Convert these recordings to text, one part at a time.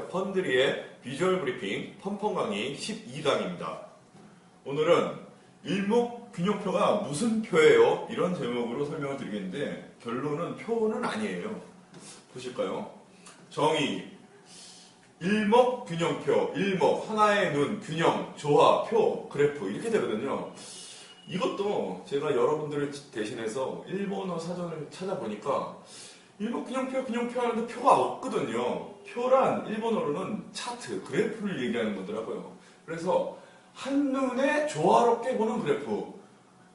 펀드리의 비주얼 브리핑 펀펀 강의 12강입니다. 오늘은 일목균형표가 무슨 표예요? 이런 제목으로 설명을 드리겠는데 결론은 표는 아니에요. 보실까요? 정의, 일목균형표, 일목, 하나의 눈, 균형, 조화, 표, 그래프 이렇게 되거든요. 이것도 제가 여러분들을 대신해서 일본어 사전을 찾아보니까 일목균형표, 균형표 하는데 표가 없거든요. 표란 일본어로는 차트, 그래프를 얘기하는 거더라고요. 그래서 한눈에 조화롭게 보는 그래프,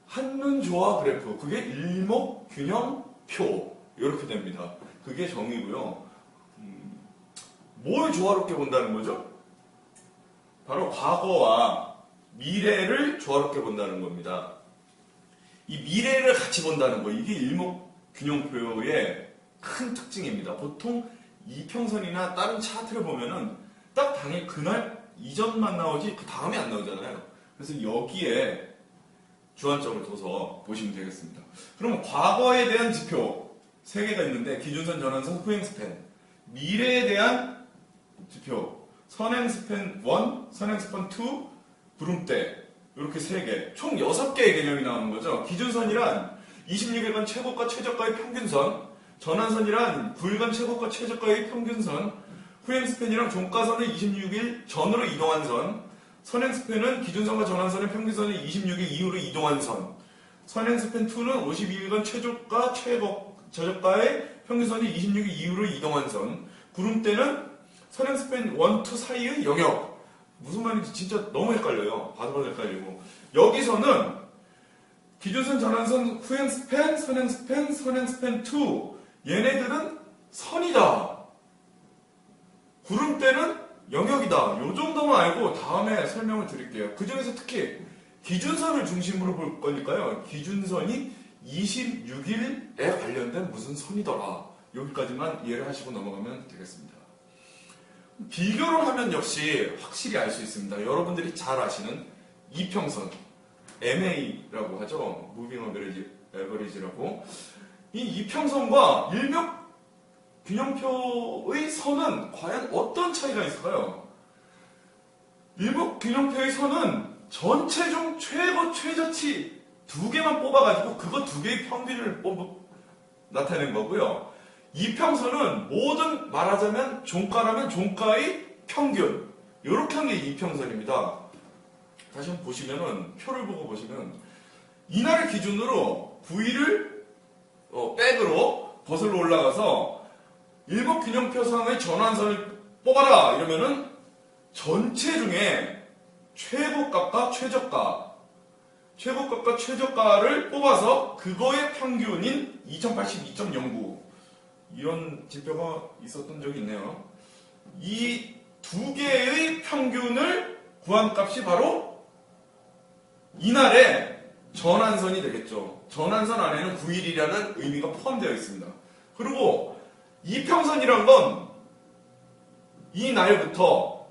한눈 조화 그래프, 그게 일목균형표 이렇게 됩니다. 그게 정의고요. 뭘 조화롭게 본다는 거죠? 바로 과거와 미래를 조화롭게 본다는 겁니다. 이 미래를 같이 본다는 거, 이게 일목균형표의 큰 특징입니다. 보통 이평선이나 다른 차트를 보면은 딱 당일 그날 이전만 나오지 그 다음에 안 나오잖아요. 그래서 여기에 주안점을 둬서 보시면 되겠습니다. 그러면 과거에 대한 지표 3개가 있는데 기준선, 전환선, 후행스팬, 미래에 대한 지표 선행스팬 1, 선행스팬 2, 구름대 이렇게 3개, 총 6개의 개념이 나오는 거죠. 기준선이란 26일간 최고가 최저가의 평균선, 전환선이란 9일간 최고가 최저가의 평균선, 후행스팬이랑 종가선은 26일 전으로 이동한 선, 선행스팬은 기준선과 전환선의 평균선을 26일 이후로 이동한 선, 선행스팬 2는 52일간 최저가 최저가의 평균선이 26일 이후로 이동한 선, 구름대는 선행스팬 1, 2 사이의 영역. 무슨 말인지 진짜 너무 헷갈려요. 봐도 헷갈리고. 여기서는 기준선, 전환선, 후행스팬, 선행스팬 2 얘네들은 선이다. 구름대는 영역이다. 요 정도만 알고 다음에 설명을 드릴게요. 그 중에서 특히 기준선을 중심으로 볼 거니까요. 기준선이 26일에 관련된 무슨 선이더라. 여기까지만 이해를 하시고 넘어가면 되겠습니다. 비교를 하면 역시 확실히 알 수 있습니다. 여러분들이 잘 아시는 이평선, MA라고 하죠. 무빙 에버리지라고. 이 이평선과 일목균형표의 선은 과연 어떤 차이가 있을까요? 일목균형표의 선은 전체 중 최고 최저치 2개만 뽑아가지고 그거 2개의 평균을 나타낸 거고요. 이평선은 모든 말하자면 종가라면 종가의 평균, 이렇게 한 게 이평선입니다. 다시 한번 보시면은 표를 보고 보시면 이날을 기준으로 9일을 백으로 거슬러 올라가서 일목균형표상의 전환선을 뽑아라 이러면은 전체 중에 최고값과 최저가를 뽑아서 그거의 평균인 2082.09 이런 지표가 있었던 적이 있네요. 이 2개의 평균을 구한 값이 바로 이날의 전환선이 되겠죠. 전환선 안에는 9일이라는 의미가 포함되어 있습니다. 그리고 이평선이란 건 이 날부터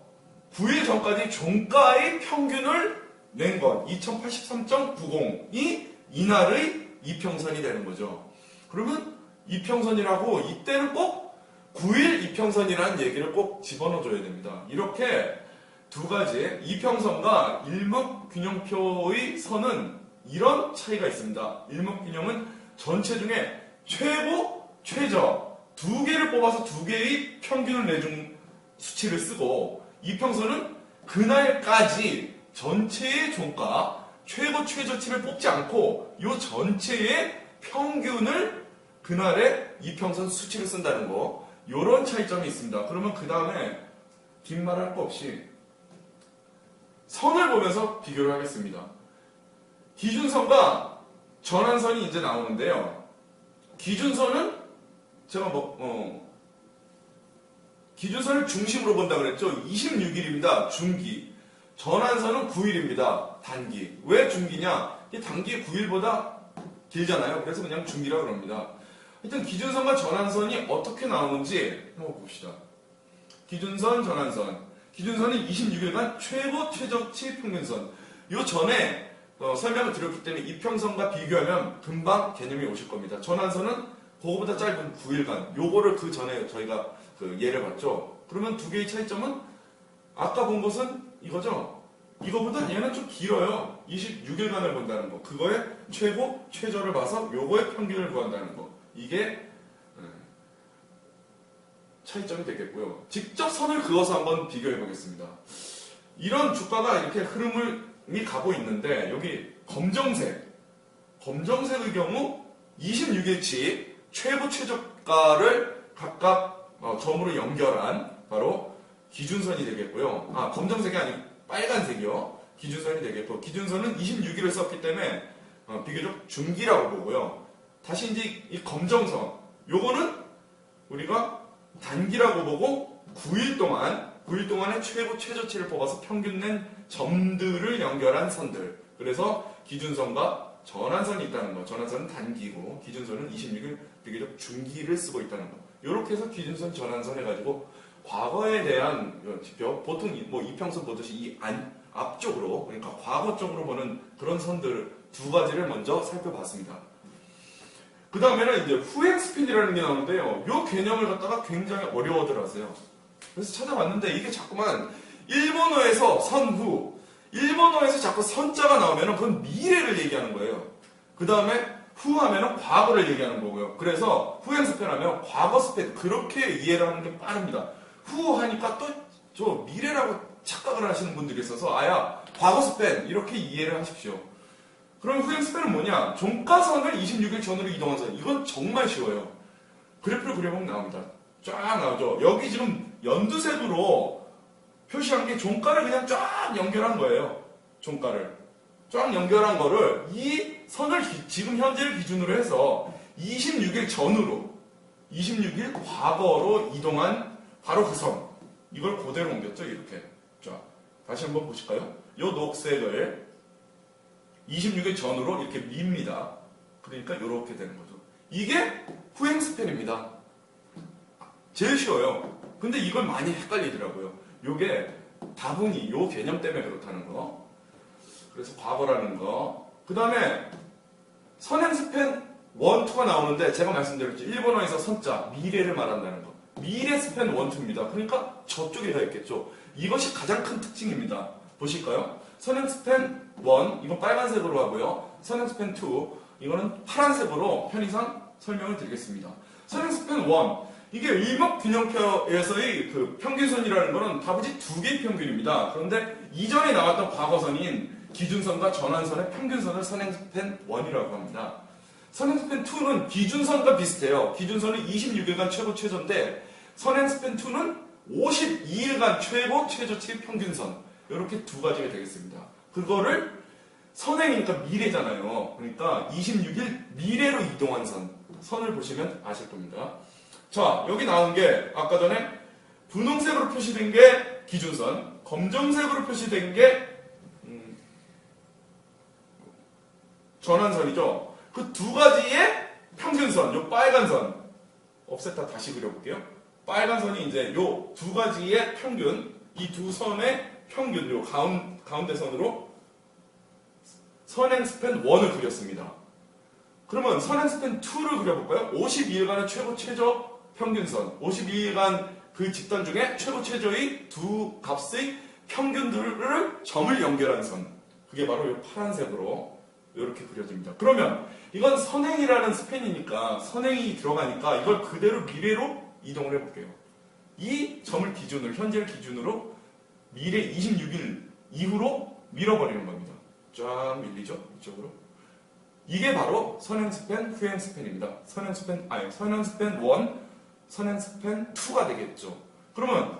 9일 전까지 종가의 평균을 낸 것, 2083.90이 이날의 이평선이 되는 거죠. 그러면 이평선이라고 이때는 꼭 9일 이평선이라는 얘기를 꼭 집어넣어줘야 됩니다. 이렇게 두 가지 이평선과 일목균형표의 선은 이런 차이가 있습니다. 일목균형은 전체 중에 최고, 최저 2개를 뽑아서 2개의 평균을 내준 수치를 쓰고 이평선은 그날까지 전체의 종가, 최고, 최저치를 뽑지 않고 이 전체의 평균을 그날의 이평선 수치를 쓴다는 거, 이런 차이점이 있습니다. 그러면 그 다음에 긴 말 할 거 없이 선을 보면서 비교를 하겠습니다. 기준선과 전환선이 이제 나오는데요. 기준선은 제가 기준선을 중심으로 본다 그랬죠. 26일입니다. 중기. 전환선은 9일입니다. 단기. 왜 중기냐? 이 단기 9일보다 길잖아요. 그래서 그냥 중기라고 합니다. 하여튼 기준선과 전환선이 어떻게 나오는지 한번 봅시다. 기준선, 전환선. 기준선은 26일간 최고 최저치 평균선. 요 전에 설명을 드렸기 때문에 이평선과 비교하면 금방 개념이 오실 겁니다. 전환선은 그거보다 짧은 9일간. 요거를 그 전에 저희가 그 예를 봤죠. 그러면 두 개의 차이점은 아까 본 것은 이거죠. 이거보다 얘는 좀 길어요. 26일간을 본다는 거. 그거의 최고, 최저를 봐서 요거의 평균을 구한다는 거. 이게 차이점이 되겠고요. 직접 선을 그어서 한번 비교해 보겠습니다. 이런 주가가 이렇게 흐름이 가고 있는데 여기 검정색의 경우 26일치 최고 최저가를 각각 점으로 연결한 바로 기준선이 되겠고요. 검정색이 아니고 빨간색이요. 기준선이 되겠고, 기준선은 26일을 썼기 때문에 비교적 중기라고 보고요. 다시 이제 이 검정선, 요거는 우리가 단기라고 보고 9일 동안의 최고 최저치를 뽑아서 평균 낸 점들을 연결한 선들. 그래서 기준선과 전환선이 있다는 거. 전환선은 단기고 기준선은 26일 비교적 중기를 쓰고 있다는 거. 이렇게 해서 기준선, 전환선 해가지고 과거에 대한 지표, 보통 뭐 이평선 보듯이 이 앞쪽으로, 그러니까 과거 쪽으로 보는 그런 선들 두 가지를 먼저 살펴봤습니다. 그 다음에는 이제 후행 스핀이라는 게 나오는데요. 이 개념을 갖다가 굉장히 어려워들 하세요. 그래서 찾아봤는데 이게 자꾸만 일본어에서 선후, 일본어에서 자꾸 선자가 나오면 그건 미래를 얘기하는 거예요. 그 다음에 후 하면 과거를 얘기하는 거고요. 그래서 후행 스팬 하면 과거 스팬, 그렇게 이해를 하는 게 빠릅니다. 후 하니까 또 저 미래라고 착각을 하시는 분들이 있어서 과거 스팬 이렇게 이해를 하십시오. 그럼 후행 스팬은 뭐냐? 종가선을 26일 전으로 이동한 선. 이건 정말 쉬워요. 그래프를 그려보면 나옵니다. 쫙 나오죠. 여기 지금 연두색으로 표시한 게 종가를 그냥 쫙 연결한 거예요. 종가를 쫙 연결한 거를 이 선을 지금 현재를 기준으로 해서 26일 전으로 26일 과거로 이동한 바로 그 선. 이걸 그대로 옮겼죠. 이렇게. 자, 다시 한번 보실까요? 이 녹색을 26일 전으로 이렇게 밉니다. 그러니까 이렇게 되는 거죠. 이게 후행 스팬입니다. 제일 쉬워요. 근데 이걸 많이 헷갈리더라고요. 요게 다분히 요 개념 때문에 그렇다는 거. 그래서 과거라는 거. 그 다음에 선행 스팬 1, 2가 나오는데 제가 말씀드렸죠. 일본어에서 선자, 미래를 말한다는 거. 미래 스팬 1, 2입니다. 그러니까 저쪽에 가 있겠죠. 이것이 가장 큰 특징입니다. 보실까요? 선행 스팬 1, 이건 빨간색으로 하고요. 선행 스팬 2, 이거는 파란색으로 편의상 설명을 드리겠습니다. 선행 스팬 1, 이게 일목균형표에서의 그 평균선이라는 거는 다부지 두 개의 평균입니다. 그런데 이전에 나왔던 과거선인 기준선과 전환선의 평균선을 선행 스팬 1이라고 합니다. 선행 스팬 2는 기준선과 비슷해요. 기준선은 26일간 최고 최저인데 선행 스팬 2는 52일간 최고 최저치 평균선. 이렇게 두 가지가 되겠습니다. 그거를 선행이니까 미래잖아요. 그러니까 26일 미래로 이동한 선을 보시면 아실 겁니다. 자, 여기 나온 게 아까 전에 분홍색으로 표시된 게 기준선, 검정색으로 표시된 게 전환선이죠. 그 두 가지의 평균선, 요 빨간 선, 옵셋다 다시 그려볼게요. 빨간 선이 이제 요 두 가지의 평균, 이 두 선의 평균, 요 가운데 선으로 선행 스팬 1을 그렸습니다. 그러면 선행 스팬 2를 그려볼까요? 52일간의 최고 최저 평균선, 52일간 그 집단 중에 최고 최저의 두 값의 평균들을 점을 연결한 선. 그게 바로 이 파란색으로 이렇게 그려집니다. 그러면 이건 선행이라는 스팬이니까 선행이 들어가니까 이걸 그대로 미래로 이동을 해볼게요. 이 점을 기준으로, 현재를 기준으로 미래 26일 이후로 밀어버리는 겁니다. 쫙 밀리죠? 이쪽으로. 이게 바로 선행 스팬, 후행 스팬입니다. 선행 스팬 1, 선행 스팬 2가 되겠죠. 그러면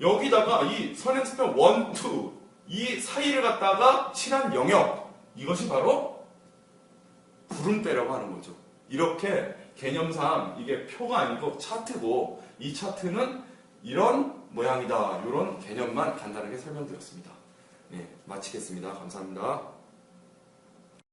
여기다가 이 선행 스팬 1, 2, 이 사이를 갖다가 칠한 영역, 이것이 바로 구름대라고 하는 거죠. 이렇게 개념상 이게 표가 아니고 차트고, 이 차트는 이런 모양이다. 이런 개념만 간단하게 설명드렸습니다. 네, 마치겠습니다. 감사합니다.